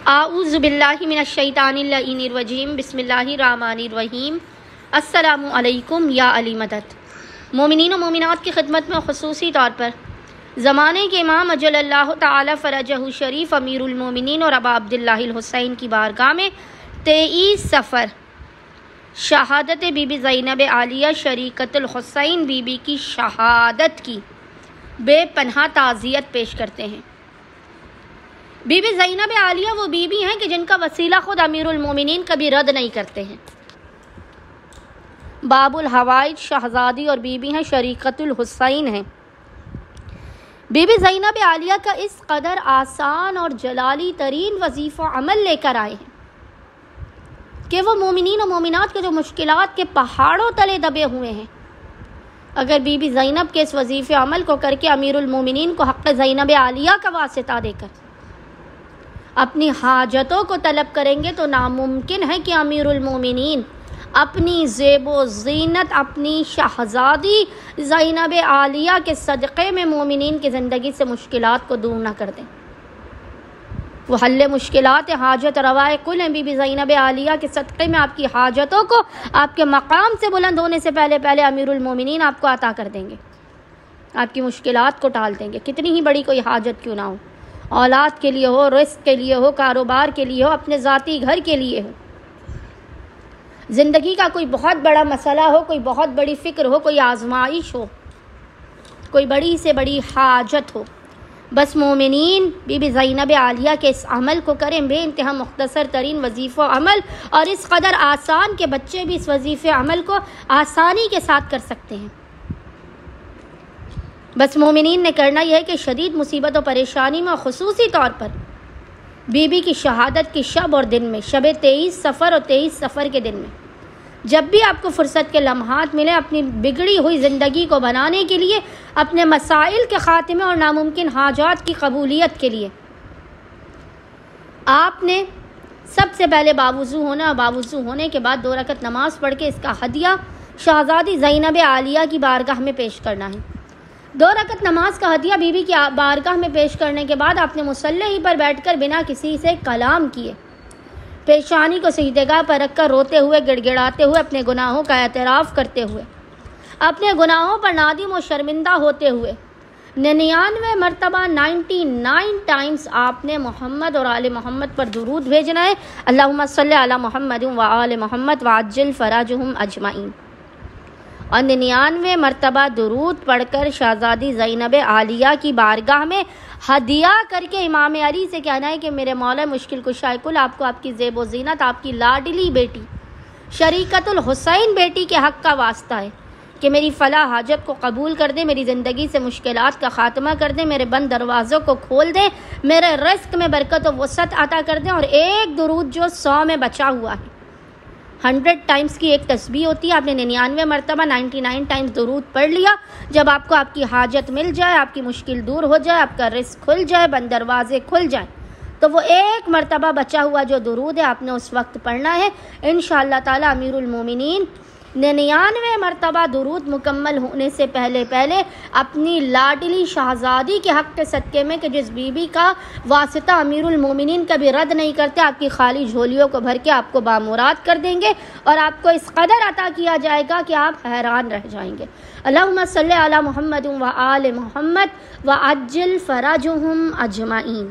اعوذ باللہ من الشیطان اللعین الرجیم بسم اللہ الرحمن الرحیم۔ السلام علیکم یا علی مدد۔ مومنین و مومنات کی خدمت میں خصوصی طور پر زمانے کے امام اجل اللہ تعالی فرجہ شریف امیر المومنین اور ابا عبداللہ الحسین کی بارگاہ میں 23 صفر شہادت بی بی زینب عالیہ شریکت الحسین بی بی کی شہادت کی بے پناہ تعزیت پیش کرتے ہیں۔ بی بی زینب عالیہ وہ بی بی ہیں کہ جن کا وسیلہ خود امیر المومنین کبھی رد نہیں کرتے ہیں۔ باب الحوائج شہزادی اور بی بی ہیں شریکت الحسین ہیں۔ بی بی زینب عالیہ کا اس قدر آسان اور جلالی ترین وظیفہ عمل لے کر آئے ہیں کہ وہ مومنین و مومنات کے جو مشکلات کے پہاڑوں تلے دبے ہوئے ہیں، اگر بی بی زینب کے اس وظیفے عمل کو کر کے امیر المومنین کو حق زینب عالیہ کا واسطہ دے کر اپنی حاجتوں کو طلب کریں گے تو ناممکن ہے کہ امیر المومنین اپنی زیب و زینت اپنی شہزادی زینب عالیہ کے صدقے میں مومنین کی زندگی سے مشکلات کو دور نہ کر دیں۔ وہ حل مشکلات حاجت روائے کل ہیں۔ بی بی زینب عالیہ کے صدقے میں آپ کی حاجتوں کو آپ کے مقام سے بلند ہونے سے پہلے امیر المومنین آپ کو عطا کر دیں گے، آپ کی مشکلات کو ٹال دیں گے، کتنی ہی بڑی کوئی حاجت کیوں نہ ہو، اولاد کے لیے ہو، رزق کے لیے ہو، کاروبار کے لیے ہو، اپنے ذاتی گھر کے لیے ہو، زندگی کا کوئی بہت بڑا مسئلہ ہو، کوئی بہت بڑی فکر ہو، کوئی آزمائش ہو، کوئی بڑی سے بڑی حاجت ہو، بس مومنین بی بی زینب عالیہ کے اس عمل کو کریں، بے انتہا مختصر ترین وظیفہ عمل، اور اس قدر آسان کہ بچے بھی اس وظیفے عمل کو آسانی کے ساتھ کر سکتے ہیں۔ بس مومنین نے کرنا یہ ہے کہ شدید مصیبت و پریشانی میں، خصوصی طور پر بی بی کی شہادت کی شب اور دن میں، شب 23 صفر اور 23 صفر کے دن میں، جب بھی آپ کو فرصت کے لمحات ملیں، اپنی بگڑی ہوئی زندگی کو بنانے کے لیے، اپنے مسائل کے خاتمے اور ناممکن حاجات کی قبولیت کے لیے، آپ نے سب سے پہلے باوضو ہونا، اور باوضو ہونے کے بعد 2 رکعت نماز پڑھ کے اس کا ہدیہ شہزادی زینب عالیہ کی بارگاہ میں پیش کرنا ہے۔ 2 رکعت نماز کا ہدیہ بی بی کی بارگاہ میں پیش کرنے کے بعد آپ نے مصلی ہی پر بیٹھ کر بنا کسی سے کلام کیے، پیشانی کو سجدگاہ پر رکھ کر روتے ہوئے، گڑ گڑاتے ہوئے، اپنے گناہوں کا اعتراف کرتے ہوئے، اپنے گناہوں پر نادم و شرمندہ ہوتے ہوئے 99 مرتبہ 99 ٹائمز آپ نے محمد اور آل محمد پر درود بھیجنا ہے۔ اللہم صلی علی محمد و آل محمد وعجل فرجہم اجمعین، اور 99 مرتبہ درود پڑھ کر شہزادی زینب عالیہ کی بارگاہ میں ہدیہ کر کے امام علی سے کہنا ہے کہ میرے مولا مشکل کشائے کل، آپ کو آپ کی زیب و زینت، آپ کی لاڈلی بیٹی شریکت الحسین بیٹی کے حق کا واسطہ ہے کہ میری فلاح حاجت کو قبول کر دے، میری زندگی سے مشکلات کا خاتمہ کر دے، میرے بند دروازوں کو کھول دے، میرے رزق میں برکت و وسعت عطا کر دیں۔ اور ایک درود جو 100 میں بچا ہوا ہے، 100 ٹائمز کی ایک تسبیح ہوتی ہے، آپ نے 99 مرتبہ 99 ٹائمز درود پڑھ لیا۔ جب آپ کو آپ کی حاجت مل جائے، آپ کی مشکل دور ہو جائے، آپ کا رزق کھل جائے، بند دروازے کھل جائیں، تو وہ ایک مرتبہ بچا ہوا جو درود ہے آپ نے اس وقت پڑھنا ہے۔ انشاءاللہ تعالی امیر المومنین 99 مرتبہ درود مکمل ہونے سے پہلے اپنی لاڈلی شہزادی کے حق کے صدقے میں، کہ جس بی بی کا واسطہ امیر المومنین کبھی رد نہیں کرتے، آپ کی خالی جھولیوں کو بھر کے آپ کو بامراد کر دیں گے، اور آپ کو اس قدر عطا کیا جائے گا کہ آپ حیران رہ جائیں گے۔ اللہم صلی علی محمد و آل محمد وعجل فرجہم اجمعین۔